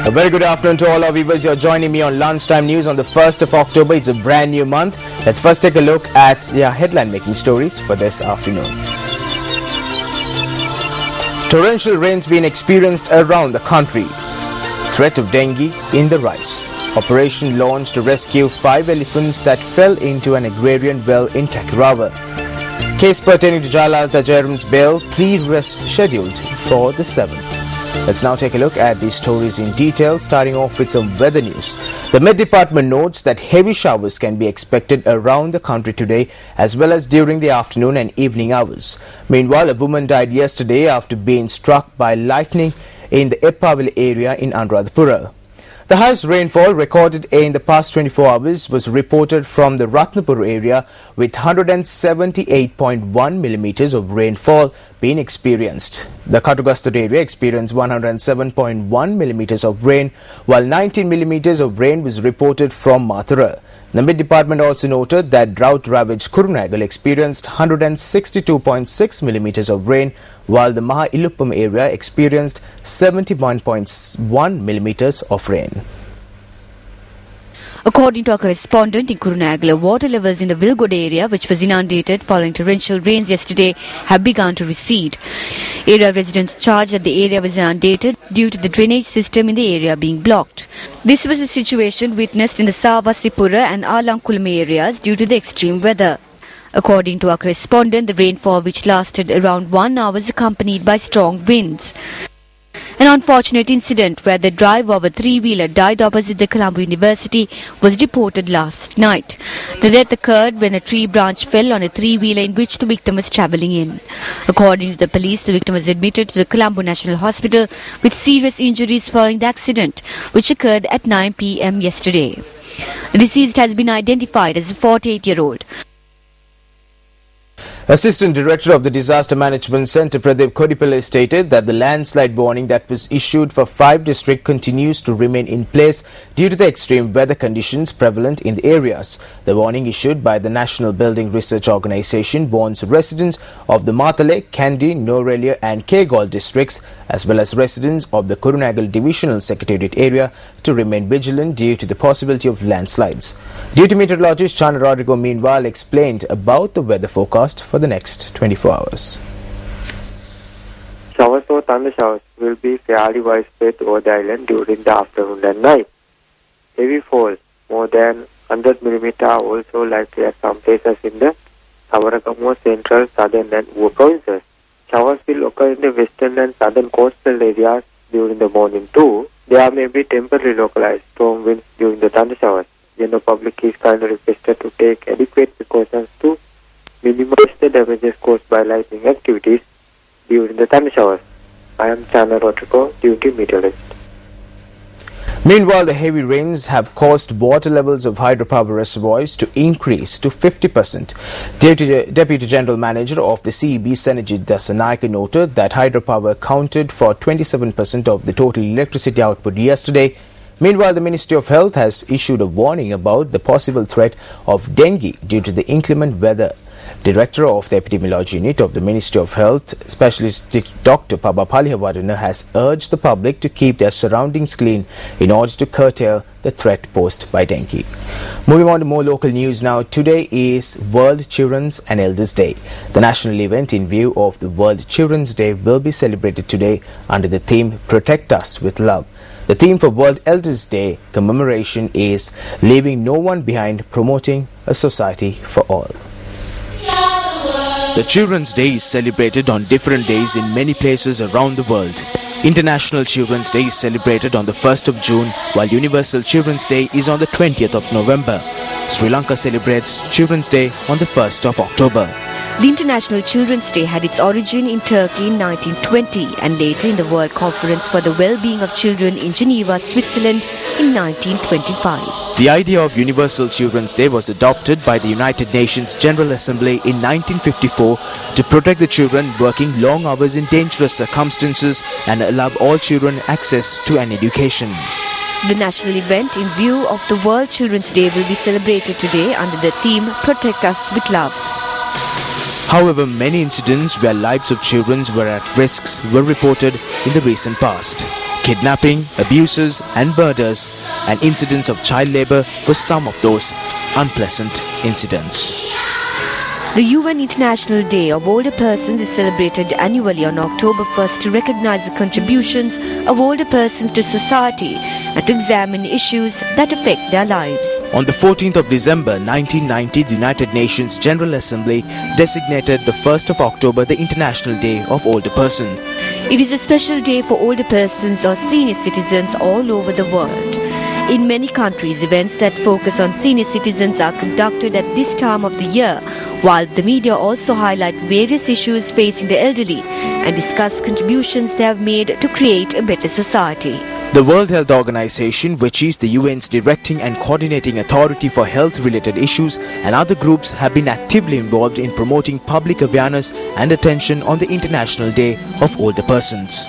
A very good afternoon to all our viewers. You're joining me on Lunchtime News on the 1st of October. It's a brand new month. Let's first take a look at the headline making stories for this afternoon. Torrential rains being experienced around the country. Threat of dengue in the rise. Operation launched to rescue 5 elephants that fell into an agrarian well in Kakirawa. Case pertaining to Jayalalitha Jayaraman's bail plea rest scheduled for the 7th. Let's now take a look at these stories in detail, starting off with some weather news. The Met Department notes that heavy showers can be expected around the country today as well as during the afternoon and evening hours. Meanwhile, a woman died yesterday after being struck by lightning in the Eppaville area in Anuradhapura. The highest rainfall recorded in the past 24 hours was reported from the Ratnapur area with 178.1 millimeters of rainfall being experienced. The Katugastad area experienced 107.1 millimeters of rain, while 19 millimeters of rain was reported from Mathura. The Mid Department also noted that drought-ravaged Kurunagal experienced 162.6 millimeters of rain, while the Maha Iluppam area experienced 71.1 millimeters of rain. According to our correspondent in Kurunagal, water levels in the Vilgod area, which was inundated following torrential rains yesterday, have begun to recede. Area residents charged that the area was inundated due to the drainage system in the area being blocked. This was a situation witnessed in the Savasipura and Alankulam areas due to the extreme weather. According to our correspondent, the rainfall, which lasted around 1 hour, was accompanied by strong winds. An unfortunate incident where the driver of a three-wheeler died opposite the Colombo University was reported last night. The death occurred when a tree branch fell on a three-wheeler in which the victim was travelling in. According to the police, the victim was admitted to the Colombo National Hospital with serious injuries following the accident, which occurred at 9 p.m. yesterday. The deceased has been identified as a 48-year-old. Assistant Director of the Disaster Management Centre Pradeep Kodipelle stated that the landslide warning that was issued for 5 districts continues to remain in place due to the extreme weather conditions prevalent in the areas. The warning issued by the National Building Research Organisation warns residents of the Matale, Kandy, Norelia and Kegol districts as well as residents of the Kurunagal Divisional Secretariat area to remain vigilant due to the possibility of landslides. Duty meteorologist Chana Rodrigo meanwhile explained about the weather forecast for the next 24 hours. Showers or thunder showers will be fairly widespread over the island during the afternoon and night. Heavy falls, more than 100 mm, are also likely at some places in the Savarakamu, central, southern and Ua provinces. Showers will occur in the western and southern coastal areas during the morning too. There may be temporary localized storm winds during the thunder showers. General public is kindly requested to take adequate precautions to minimize the damages caused by lightning activities during the thunder showers. I am Chana Rodrigo, duty meteorologist. Meanwhile, the heavy rains have caused water levels of hydropower reservoirs to increase to 50%. Deputy General Manager of the CEB, Senajit Dasanayake, noted that hydropower accounted for 27% of the total electricity output yesterday. Meanwhile, the Ministry of Health has issued a warning about the possible threat of dengue due to the inclement weather. Director of the Epidemiology Unit of the Ministry of Health, Specialist Dr. Paba Palihavardhana, has urged the public to keep their surroundings clean in order to curtail the threat posed by dengue. Moving on to more local news now. Today is World Children's and Elders Day. The national event in view of the World Children's Day will be celebrated today under the theme Protect Us with Love. The theme for World Elders Day commemoration is Leaving No One Behind, Promoting a Society for All. The Children's Day is celebrated on different days in many places around the world. International Children's Day is celebrated on the 1st of June, while Universal Children's Day is on the 20th of November. Sri Lanka celebrates Children's Day on the 1st of October. The International Children's Day had its origin in Turkey in 1920 and later in the World Conference for the Well-being of Children in Geneva, Switzerland in 1925. The idea of Universal Children's Day was adopted by the United Nations General Assembly in 1954 to protect the children working long hours in dangerous circumstances and allow all children access to an education. The national event in view of the World Children's Day will be celebrated today under the theme Protect Us with Love. However, many incidents where lives of children were at risk were reported in the recent past. Kidnapping, abuses and murders and incidents of child labor were some of those unpleasant incidents. The UN International Day of Older Persons is celebrated annually on October 1st to recognize the contributions of older persons to society and to examine issues that affect their lives. On the 14th of December 1990, the United Nations General Assembly designated the 1st of October the International Day of Older Persons. It is a special day for older persons or senior citizens all over the world. In many countries, events that focus on senior citizens are conducted at this time of the year, while the media also highlight various issues facing the elderly and discuss contributions they have made to create a better society. The World Health Organization, which is the UN's directing and coordinating authority for health-related issues, and other groups have been actively involved in promoting public awareness and attention on the International Day of Older Persons.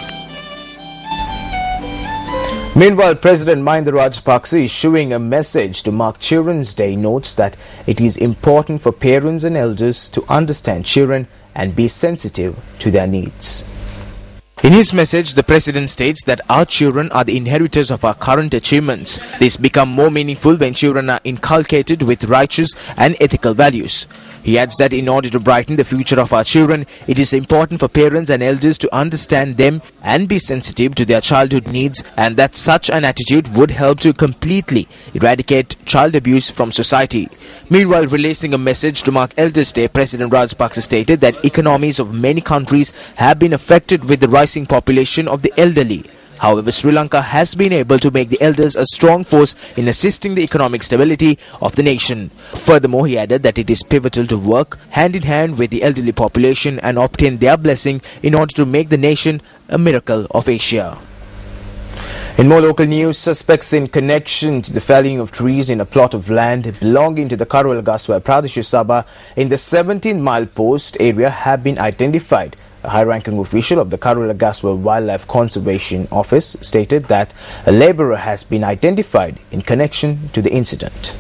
Meanwhile, President Mahinda Rajapaksa, issuing a message to mark Children's Day, notes that it is important for parents and elders to understand children and be sensitive to their needs. In his message, the President states that our children are the inheritors of our current achievements. These become more meaningful when children are inculcated with righteous and ethical values. He adds that in order to brighten the future of our children, it is important for parents and elders to understand them and be sensitive to their childhood needs, and that such an attitude would help to completely eradicate child abuse from society. Meanwhile, releasing a message to mark Elders' Day, President Rajapaksa stated that economies of many countries have been affected with the rising population of the elderly. However, Sri Lanka has been able to make the elders a strong force in assisting the economic stability of the nation. Furthermore, he added that it is pivotal to work hand in hand with the elderly population and obtain their blessing in order to make the nation a miracle of Asia. In more local news, suspects in connection to the felling of trees in a plot of land belonging to the Karuwalagaswa Pradesh Sabha in the 17-mile post area have been identified. A high-ranking official of the Karuwalagaswa Wildlife Conservation Office stated that a labourer has been identified in connection to the incident.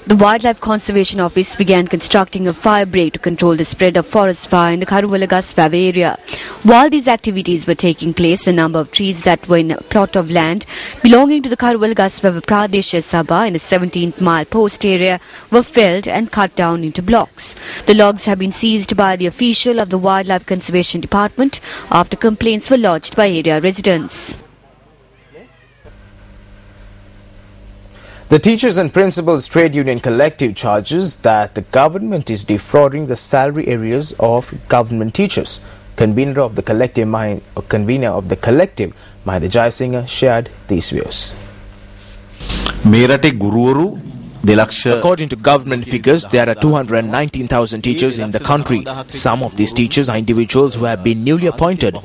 The Wildlife Conservation Office began constructing a fire break to control the spread of forest fire in the Karuwalagaswa area. While these activities were taking place, a number of trees that were in a plot of land belonging to the Karuwalagaswa Pradesh Sabha in the 17th-mile post area were felled and cut down into blocks. The logs have been seized by the official of the Wildlife Conservation Department after complaints were lodged by area residents. The Teachers and Principals Trade Union Collective charges that the government is defrauding the salary areas of government teachers. Convener of the collective, Mahinda Jayasinghe, shared these views. According to government figures, there are 219,000 teachers in the country. Some of these teachers are individuals who have been newly appointed.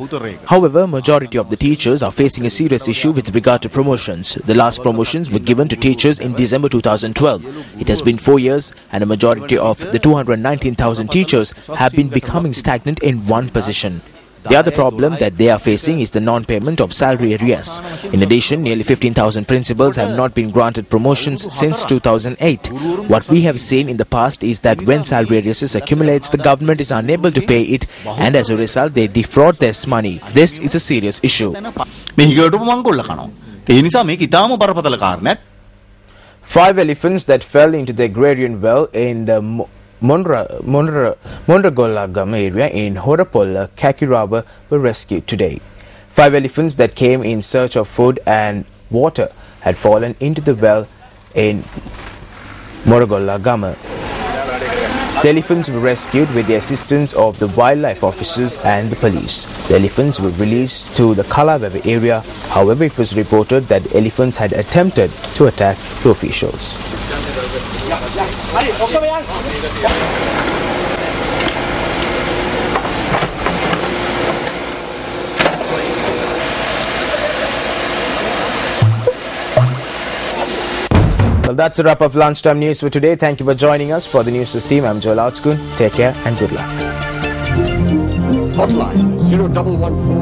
However, majority of the teachers are facing a serious issue with regard to promotions. The last promotions were given to teachers in December 2012. It has been 4 years and a majority of the 219,000 teachers have been becoming stagnant in one position. The other problem that they are facing is the non-payment of salary arrears. In addition, nearly 15,000 principals have not been granted promotions since 2008. What we have seen in the past is that when salary arrears accumulates, the government is unable to pay it, and as a result, they defraud this money. This is a serious issue. 5 elephants that fell into the agrarian well in the Mondragolagam area in Horapolla, Kakirawa were rescued today. 5 elephants that came in search of food and water had fallen into the well in Mondragolagam. The elephants were rescued with the assistance of the wildlife officers and the police. The elephants were released to the Kalawebe area. However, it was reported that the elephants had attempted to attack the officials. Well, that's a wrap of Lunchtime News for today. Thank you for joining us. For the Newsfirst team, I'm Joel Outskun. Take care and good luck. Hotline 0114